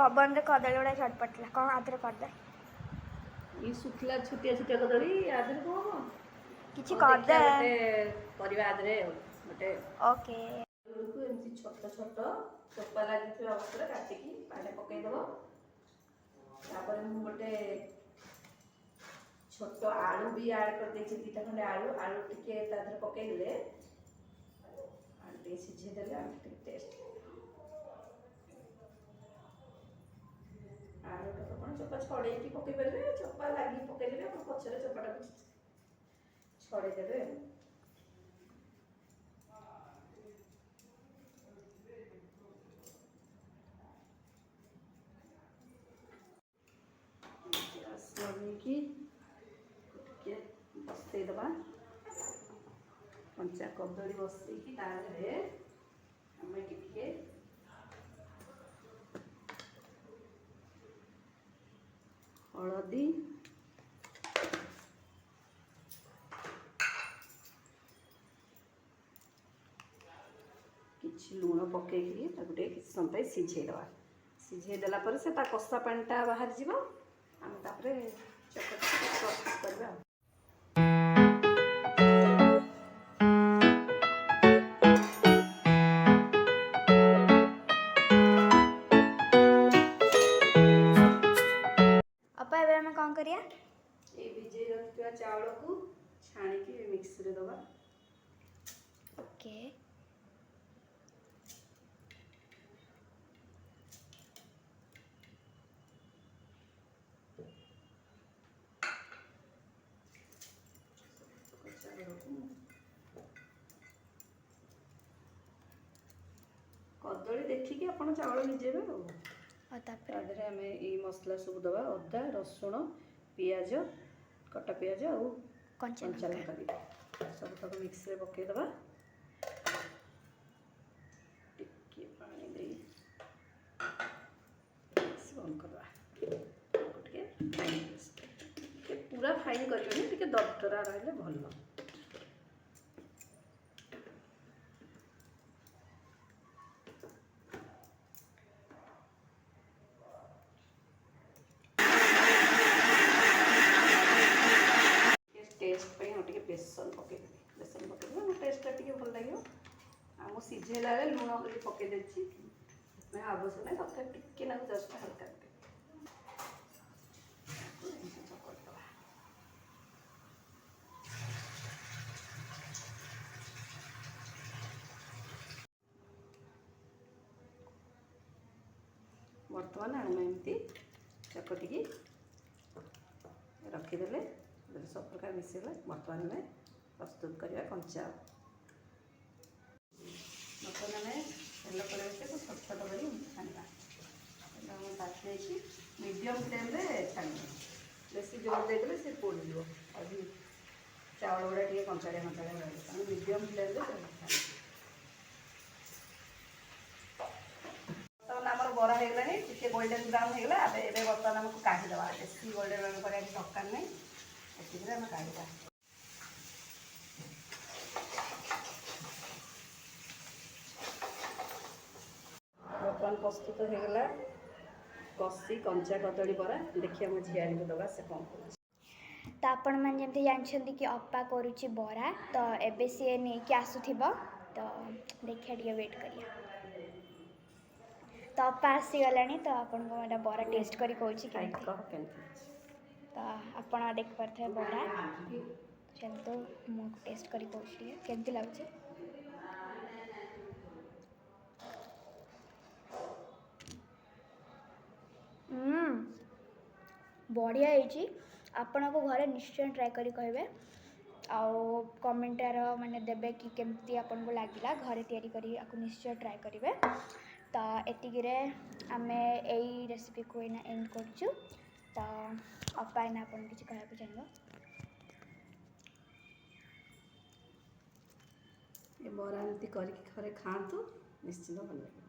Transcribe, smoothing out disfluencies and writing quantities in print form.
पवन रे कदली गुड़ा झटपटला कौन आधे कर दे ये सुखला छुटिया छुटिया कदली आधे कौन किछि कर दे गोटे परिवा आधे गोटे ओके एमती छोट छोट चोपा लगी अवस्था काटिकी पानी पकईदेव तापर मु गोटे छोट आलू भी ऐड कर देछि दीटा खंडे आलू आलू टिके ताधर पकईदेले आलू टिके सिझे देले आलू टिके टेस्ट आलू तो अपन चोपा छड़ेकी पकई पारे चोपा लगी पकईदेले अपन पछरे चोपाटा छड़े देबे की बसई दबा कंचा कदली बसई तारे आम टिके हलदी किछि लूण पकईकि किछि समय सिझेदबा सिझेदेला से कषा पानीटा बाहर जीव आम तापर चकट प्रस्तुत करवा अपा एबे हम कौन करिया ए भिजे रखिया चावल को छाणी मिक्स रे दबा ओके कदली देखिए आप चावल भिजेबे आधे आम ये मसला सब दबा अदा रसुण पियाज कटा पियाज और कंचा लंका सब तक मिक्स रे पकईदबा टिके पानी दे मिक्स बंद करवा पूरा फाइन करेंगे टिके दरदरा रही भल टेस्ट बेसन पकईदेवी बेसन पकईदेवी टेस्टा टी भल लगे आम सीझेला लुण हल्दी पकईदे आवश्यक ना तथा टिके ना जस्ट हल्का बर्तमान आम एमती चकटिकी रखीदे सब प्रकार मिसेगा बर्तमान में प्रस्तुत करवा कंचा बर्तमान में तेल पर छोट छोट कर छाणा मीडियम फ्लेम छाण बेसी जोर देदेले से पोड़ अभी चावल गुड़ा टे कंचाड़िया कंचाड़िया रही मीडियम फ्लेम बर्तमान आम बरा होगा टे गोल्डन ब्राउन होगा ए बर्तमान आमको काढ़ीदे बेसी गोल्डन ब्राउन कराया दरकार नहीं आम काढ़ा बर्तमान प्रस्तुत होगा कषी कंचा कदली बरा देखिए आम झील को दबा से कौन कर तो आपण मैंने जमी जानते कि अपा करुच्ची बरा तो एबे सी नहीं कि आसुथिब तो देखिए टे वेट करिया तो अपा आसीगला तो आपन को एटा बरा टेस्ट करी कहूँ तो आपण देख पारे बरा चलते मुझे टेस्ट करी कहूँ केमती लगुच बढ़िया है आपण को घरे निश्चय ट्राए करी कहबे आउ कमेंटार माने देबे कि केमती आपन को लागिला घरे तैयारी करी आपको निश्चय ट्राए करिवे तो एतिगिरे आमे एई रेसिपी को एना एंड करछु तो अपा एना आपन किछि कहबो चाहिबो ये बरा एमती करके खरे खातु निश्चित भल लगे।